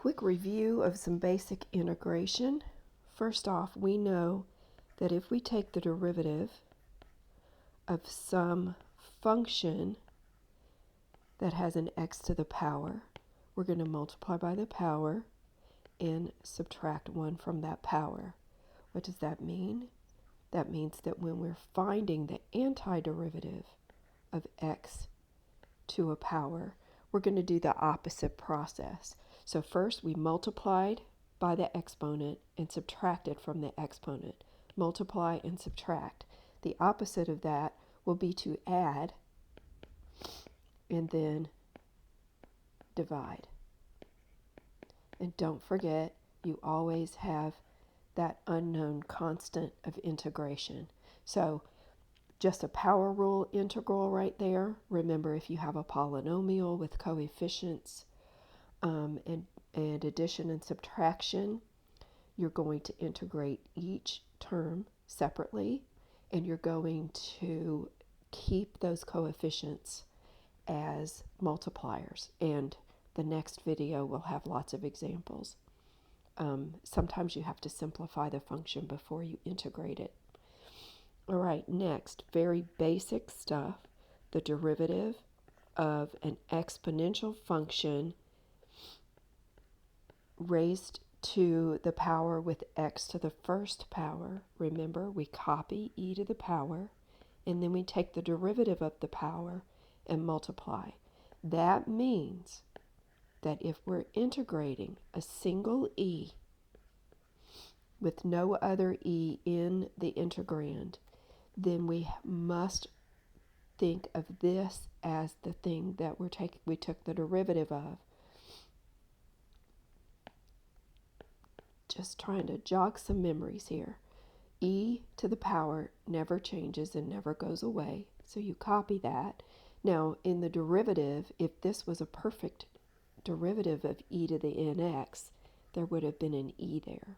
quick review of some basic integration. First off, we know that if we take the derivative of some function that has an x to the power, we're going to multiply by the power and subtract 1 from that power. What does that mean? That means that when we're finding the antiderivative of x to a power, we're going to do the opposite process. So first we multiplied by the exponent and subtracted from the exponent. Multiply and subtract. The opposite of that will be to add and then divide. And don't forget, you always have that unknown constant of integration. So just a power rule integral right there. Remember, if you have a polynomial with coefficients and addition and subtraction, you're going to integrate each term separately, and you're going to keep those coefficients as multipliers. And the next video will have lots of examples. Sometimes you have to simplify the function before you integrate it. All right, next, very basic stuff, the derivative of an exponential function raised to the power with x to the first power. Remember, we copy e to the power, and then we take the derivative of the power and multiply. That means that if we're integrating a single e with no other e in the integrand, then we must think of this as the thing that we took the derivative of. Just trying to jog some memories here. E to the power never changes and never goes away, so you copy that. Now, in the derivative, if this was a perfect derivative of e to the nx, there would have been an e there.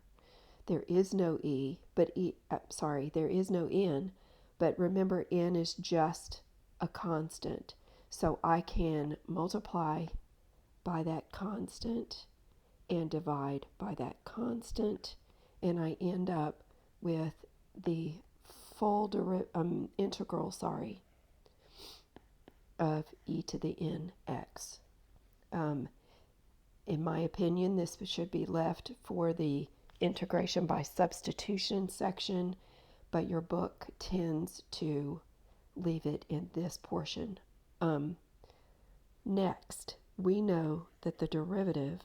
There is no e, but there is no n, but remember, n is just a constant. So I can multiply by that constant and divide by that constant, and I end up with the full integral, of e to the nx. In my opinion, this should be left for the integration by substitution section, but your book tends to leave it in this portion. Next, we know that the derivative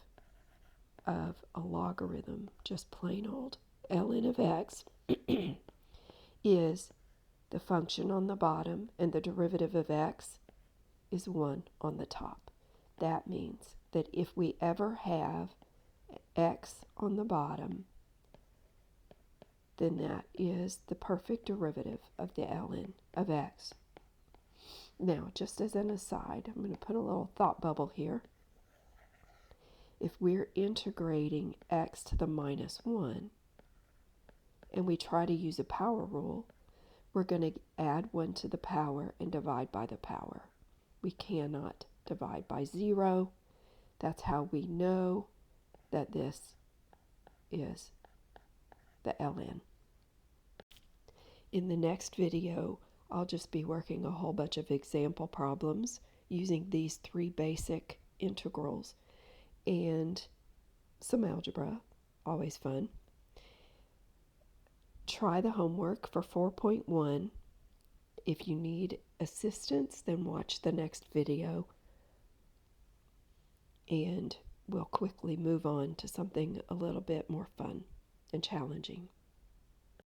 of a logarithm, just plain old ln of x, is the function on the bottom, and the derivative of x is 1 on the top. That means that if we ever have x on the bottom, then that is the perfect derivative of the ln of x. Now, just as an aside, I'm going to put a little thought bubble here. If we're integrating x to the minus 1, and we try to use a power rule, we're going to add 1 to the power and divide by the power. We cannot divide by 0. That's how we know that this is the ln. In the next video, I'll just be working a whole bunch of example problems using these 3 basic integrals and some algebra, always fun. Try the homework for 4.1. If you need assistance, then watch the next video, and we'll quickly move on to something a little bit more fun and challenging.